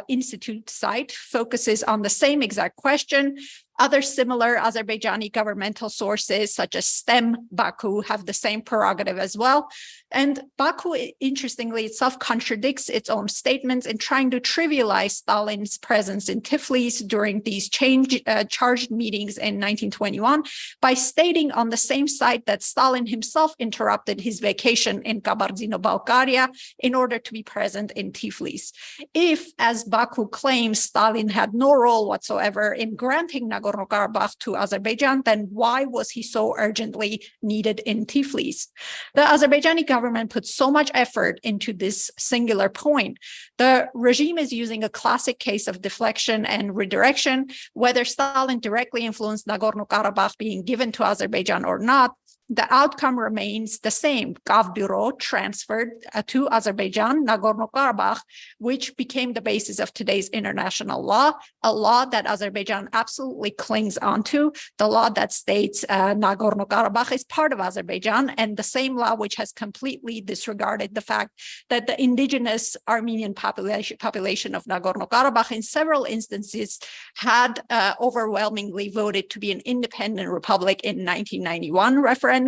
F: Institute site focuses on the same exact question. Other similar Azerbaijani governmental sources, such as STEM Baku, have the same prerogative as well. And Baku, interestingly, itself contradicts its own statements in trying to trivialize Stalin's presence in Tiflis during these charged meetings in 1921 by stating on the same site that Stalin himself interrupted his vacation in Kabardino-Balkaria in order to be present in Tiflis. If, as Baku claims, Stalin had no role whatsoever in granting Nagorno-Karabakh to Azerbaijan, then why was he so urgently needed in Tiflis? The Azerbaijani government put so much effort into this singular point. The regime is using a classic case of deflection and redirection. Whether Stalin directly influenced Nagorno-Karabakh being given to Azerbaijan or not, the outcome remains the same. Gov transferred to Azerbaijan, Nagorno-Karabakh, which became the basis of today's international law, a law that Azerbaijan absolutely clings onto, the law that states Nagorno-Karabakh is part of Azerbaijan, and the same law which has completely disregarded the fact that the indigenous Armenian population of Nagorno-Karabakh in several instances had overwhelmingly voted to be an independent republic in 1991 referendum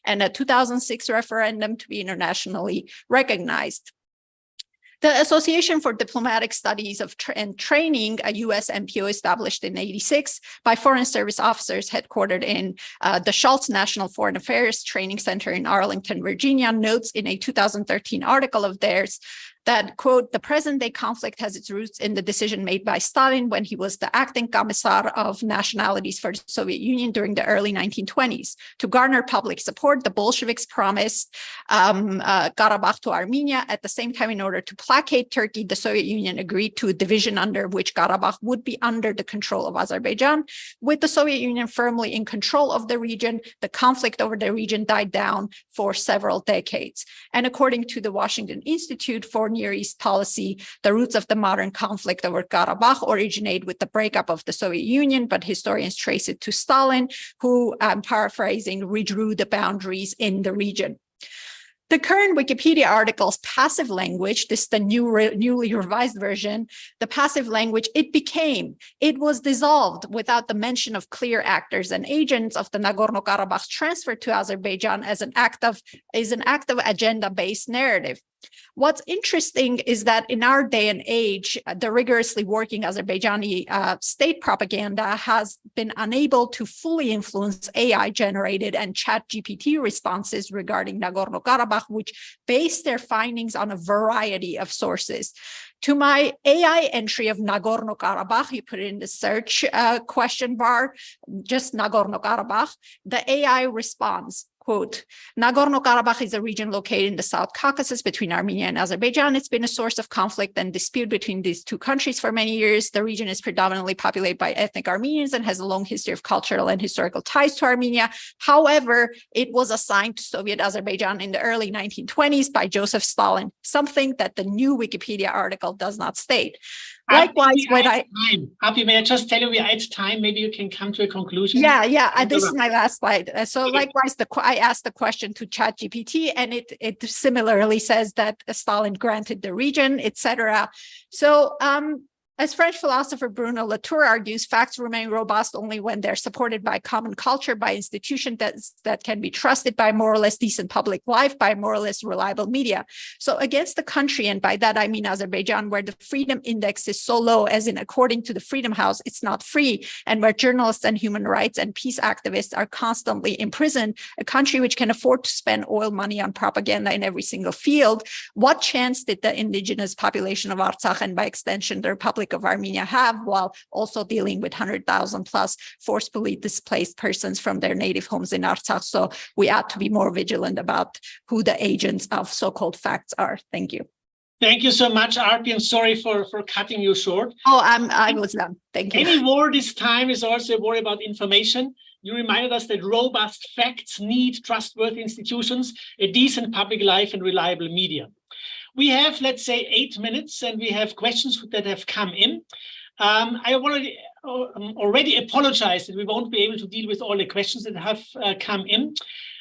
F: and a 2006 referendum to be internationally recognized. The Association for Diplomatic Studies and Training, a US NPO established in '86 by foreign service officers headquartered in the Schultz National Foreign Affairs Training Center in Arlington, Virginia, notes in a 2013 article of theirs that, quote, the present-day conflict has its roots in the decision made by Stalin when he was the acting commissar of nationalities for the Soviet Union during the early 1920s. To garner public support, the Bolsheviks promised Karabakh to Armenia. At the same time, in order to placate Turkey, the Soviet Union agreed to a division under which Karabakh would be under the control of Azerbaijan. With the Soviet Union firmly in control of the region, the conflict over the region died down for several decades. And according to the Washington Institute for Near East Policy, the roots of the modern conflict over Karabakh originate with the breakup of the Soviet Union, but historians trace it to Stalin, who, paraphrasing, redrew the boundaries in the region. The current Wikipedia article's passive language, this is the newly revised version, the passive language, it was dissolved without the mention of clear actors and agents of the Nagorno-Karabakh transfer to Azerbaijan as an act of agenda-based narrative. What's interesting is that in our day and age, the rigorously working Azerbaijani state propaganda has been unable to fully influence AI-generated and ChatGPT responses regarding Nagorno-Karabakh, which base their findings on a variety of sources. To my AI entry of Nagorno-Karabakh, you put it in the search question bar, just Nagorno-Karabakh, the AI responds, quote, Nagorno-Karabakh is a region located in the South Caucasus between Armenia and Azerbaijan. It's been a source of conflict and dispute between these two countries for many years. The region is predominantly populated by ethnic Armenians and has a long history of cultural and historical ties to Armenia. However, it was assigned to Soviet Azerbaijan in the early 1920s by Joseph Stalin, something that the new Wikipedia article does not state. Likewise, when
A: Happy, may I just tell you we are at time? Maybe you can come to a conclusion.
F: Yeah. This is my last slide. So likewise, I asked the question to ChatGPT, and it similarly says that Stalin granted the region, etc. So As French philosopher Bruno Latour argues, facts remain robust only when they're supported by common culture, by institutions that can be trusted, by more or less decent public life, by more or less reliable media. So against the country, and by that I mean Azerbaijan, where the freedom index is so low, as in according to the Freedom House, it's not free, and where journalists and human rights and peace activists are constantly imprisoned, a country which can afford to spend oil money on propaganda in every single field, what chance did the indigenous population of Artsakh, and by extension the Republic of Armenia, have, while also dealing with 100,000 plus forcibly displaced persons from their native homes in Artsakh? So we ought to be more vigilant about who the agents of so-called facts are. Thank you.
A: Thank you so much, Arpi, and sorry for cutting you short.
F: Oh, I was done. Thank you.
A: Any war this time is also a war about information. You reminded us that robust facts need trustworthy institutions, a decent public life, and reliable media. We have, let's say, 8 minutes, and we have questions that have come in. I already apologized that we won't be able to deal with all the questions that have come in.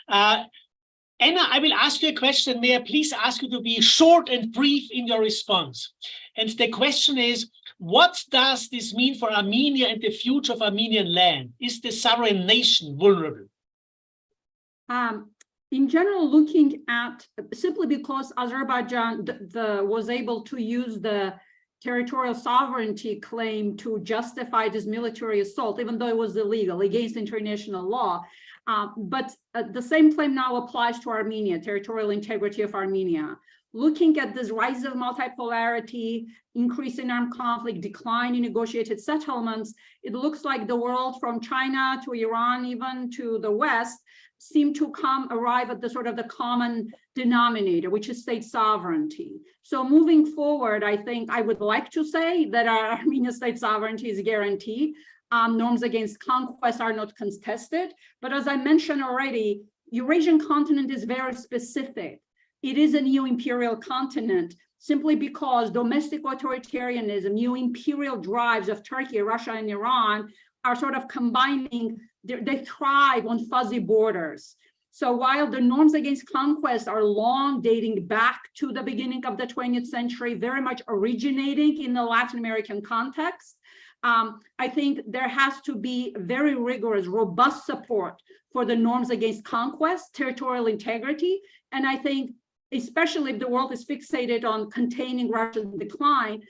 A: Anna, I will ask you a question. May I please ask you to be short and brief in your response? And the question is, what does this mean for Armenia and the future of Armenian land? Is the sovereign nation vulnerable?
B: In general, looking at, simply because Azerbaijan was able to use the territorial sovereignty claim to justify this military assault, even though it was illegal against international law. But the same claim now applies to Armenia, territorial integrity of Armenia. Looking at this rise of multipolarity, increase in armed conflict, decline in negotiated settlements, it looks like the world, from China to Iran, even to the West, seem to arrive at the sort of the common denominator, which is state sovereignty. So moving forward, I think I would like to say that our Armenian state sovereignty is guaranteed. Norms against conquest are not contested. But as I mentioned already, Eurasian continent is very specific. It is a new imperial continent simply because domestic authoritarianism, new imperial drives of Turkey, Russia, and Iran are sort of combining. They thrive on fuzzy borders. So while the norms against conquest are long, dating back to the beginning of the 20th century, very much originating in the Latin American context, I think there has to be very rigorous, robust support for the norms against conquest, territorial integrity. And I think, especially if the world is fixated on containing Russian decline,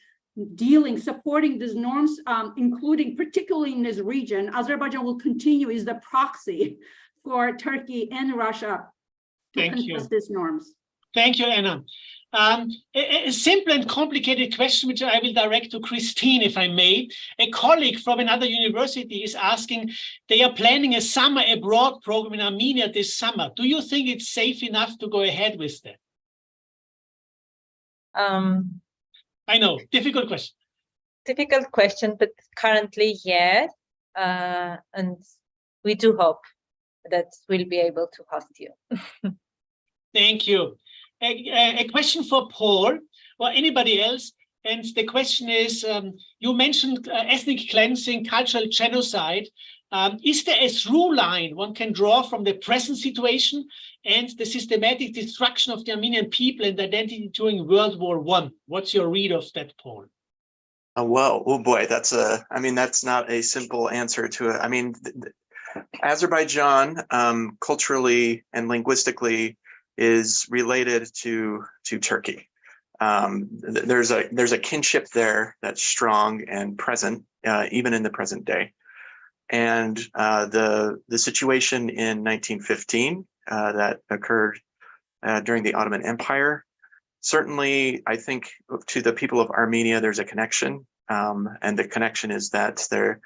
B: supporting these norms, including particularly in this region, Azerbaijan will continue is the proxy for Turkey and Russia to contest these norms.
A: Thank you, Anna. A simple and complicated question, which I will direct to Christine, if I may. A colleague from another university is asking, they are planning a summer abroad program in Armenia this summer. Do you think it's safe enough to go ahead with that? I know, difficult question.
C: Difficult question, but currently, yes. And we do hope that we'll be able to host you.
A: Thank you. A question for Paul or anybody else. And the question is, you mentioned ethnic cleansing, cultural genocide. Is there a through line one can draw from the present situation and the systematic destruction of the Armenian people and identity during World War I? What's your read of that, Paul?
D: Well, oh boy, that's not a simple answer to it. I mean, Azerbaijan culturally and linguistically is related to Turkey. There's a kinship there that's strong and present, even in the present day. And the situation in 1915 that occurred during the Ottoman Empire, certainly, I think to the people of Armenia, there's a connection, and the connection is that their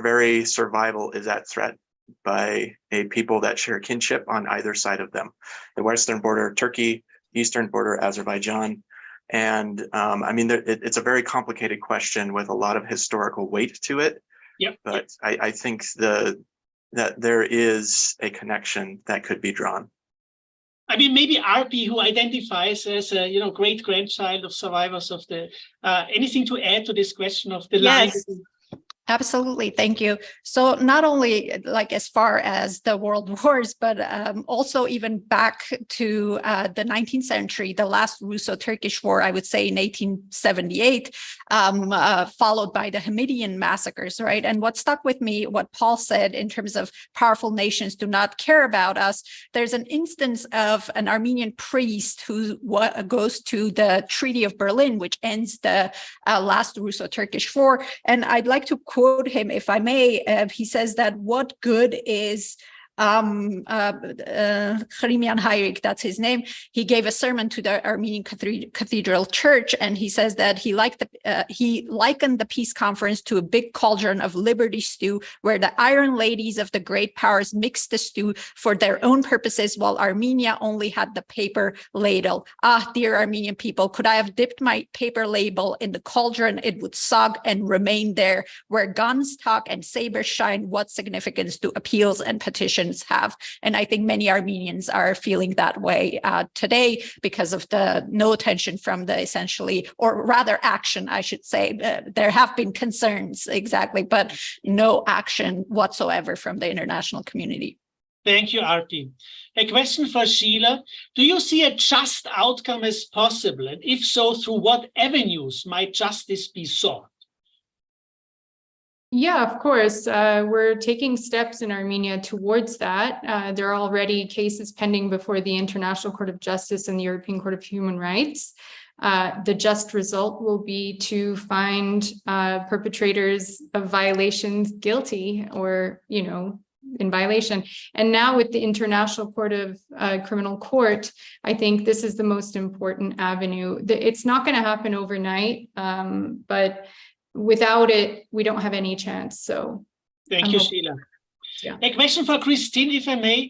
D: very survival is at threat by a people that share kinship on either side of them. The western border, Turkey, eastern border, Azerbaijan. And I mean, it's a very complicated question with a lot of historical weight to it. Yep. But I think that there is a connection that could be drawn.
A: I mean, maybe Arpi, who identifies as a great-grandchild of survivors of the, anything to add to this question of the line?
F: Absolutely. Thank you. So not only like as far as the world wars, but also even back to the 19th century, the last Russo-Turkish war, I would say in 1878, followed by the Hamidian massacres, right? And what stuck with me, what Paul said in terms of powerful nations do not care about us, there's an instance of an Armenian priest who goes to the Treaty of Berlin, which ends the last Russo-Turkish war. And I'd like to quote him, if I may. He says that what good is Khrimian Hayrik, that's his name. He gave a sermon to the Armenian Cathedral Church, and he says that he likened the peace conference to a big cauldron of liberty stew, where the iron ladies of the great powers mixed the stew for their own purposes, while Armenia only had the paper ladle. Ah, dear Armenian people, could I have dipped my paper ladle in the cauldron, it would sog and remain there. Where guns talk and sabers shine, what significance do appeals and petitions have? And I think many Armenians are feeling that way today because of the no attention from the essentially, or rather action, I should say. There have been concerns, exactly, but no action whatsoever from the international community.
A: Thank you, Arpi. A question for Sheila. Do you see a just outcome as possible? And if so, through what avenues might justice be sought?
E: Yeah, of course. We're taking steps in Armenia towards that. There are already cases pending before the International Court of Justice and the European Court of Human Rights. The just result will be to find perpetrators of violations guilty, or, in violation. And now with the International Court of Criminal Court, I think this is the most important avenue. It's not going to happen overnight, but without it, we don't have any chance. So
A: thank you, Sheila.
E: Yeah.
A: A question for Christine, if I may.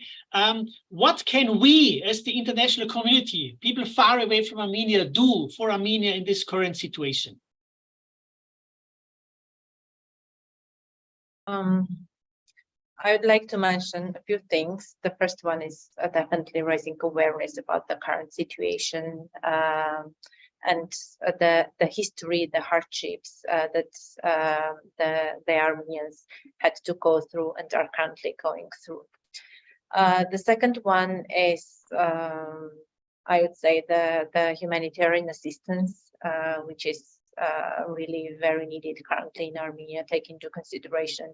A: What can we, as the international community, people far away from Armenia, do for Armenia in this current situation?
C: I would like to mention a few things. The first one is definitely raising awareness about the current situation, and the history, the hardships that the Armenians had to go through and are currently going through. The second one is, I would say, the humanitarian assistance, which is really very needed currently in Armenia, taking into consideration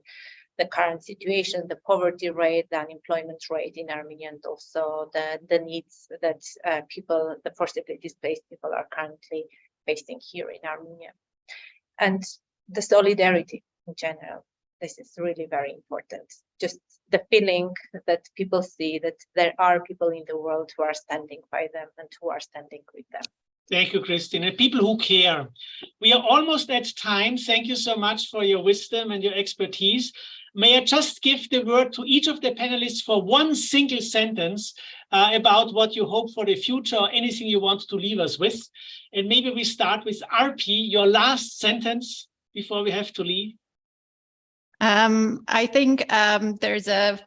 C: the current situation, the poverty rate, the unemployment rate in Armenia, and also the needs that the forcibly displaced people are currently facing here in Armenia. And the solidarity in general. This is really very important. Just the feeling that people see that there are people in the world who are standing by them and who are standing with them.
A: Thank you, Christine. And people who care. We are almost at time. Thank you so much for your wisdom and your expertise. May I just give the word to each of the panelists for one single sentence about what you hope for the future, or anything you want to leave us with. And maybe we start with Arpi, your last sentence before we have to leave.
F: I think there's a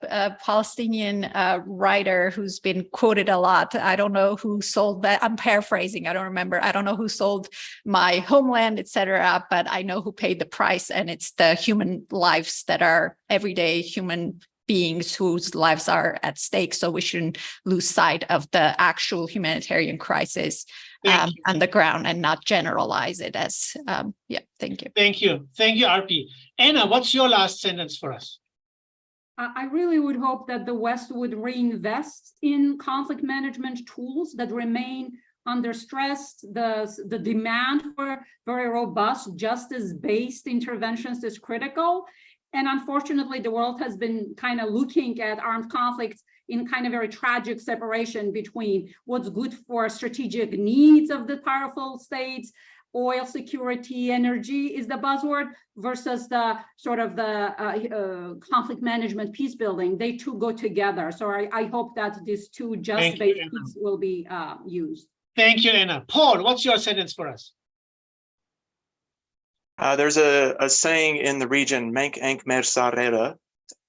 F: Palestinian writer who's been quoted a lot. I don't know who sold that. I'm paraphrasing. I don't remember. I don't know who sold my homeland, etc. But I know who paid the price, and it's the human lives that are everyday human beings whose lives are at stake. So we shouldn't lose sight of the actual humanitarian crisis on the ground and not generalize it as, thank you.
A: Thank you. Thank you, Arpi. Anna, what's your last sentence for us?
B: I really would hope that the West would reinvest in conflict management tools that remain under stress. The demand for very robust justice-based interventions is critical. And unfortunately, the world has been kind of looking at armed conflicts in kind of very tragic separation between what's good for strategic needs of the powerful states, oil security, energy is the buzzword, versus the sort of the conflict management, peace building. They two go together. So I hope that these two just-based tools will be used.
A: Thank you, Anna. Paul, what's your sentence for us?
D: There's a saying in the region, Menk Enk Mer Sarera,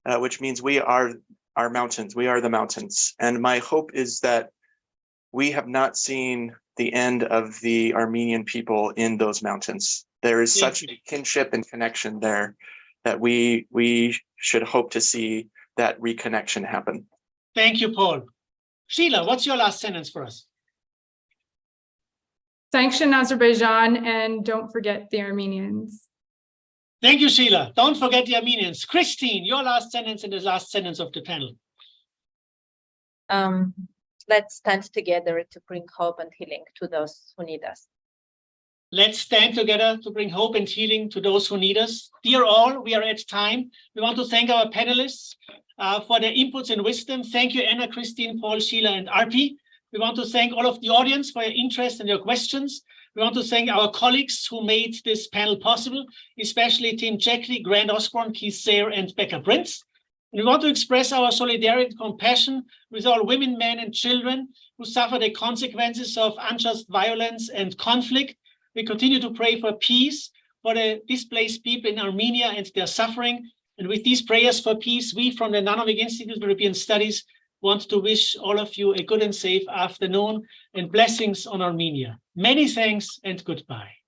D: which means we are our mountains. We are the mountains. And my hope is that we have not seen the end of the Armenian people in those mountains. There is such a kinship and connection there. that we should hope to see that reconnection happen.
A: Thank you, Paul. Sheila, what's your last sentence for us?
E: Sanction Azerbaijan and don't forget the Armenians.
A: Thank you, Sheila. Don't forget the Armenians. Christine, your last sentence and the last sentence of the panel.
C: Let's stand together to bring hope and healing to those who need us.
A: Let's stand together to bring hope and healing to those who need us. Dear all, we are at time. We want to thank our panelists for their inputs and wisdom. Thank you, Anna, Christine, Paul, Sheila, and Arpi. We want to thank all of the audience for your interest and your questions. We want to thank our colleagues who made this panel possible, especially Tim Checkley, Grant Osborne, Keith Sayre, and Becca Prince. And we want to express our solidarity and compassion with all women, men, and children who suffer the consequences of unjust violence and conflict. We continue to pray for peace for the displaced people in Armenia and their suffering. And with these prayers for peace, we from the Nanovic Institute of European Studies want to wish all of you a good and safe afternoon and blessings on Armenia. Many thanks and goodbye.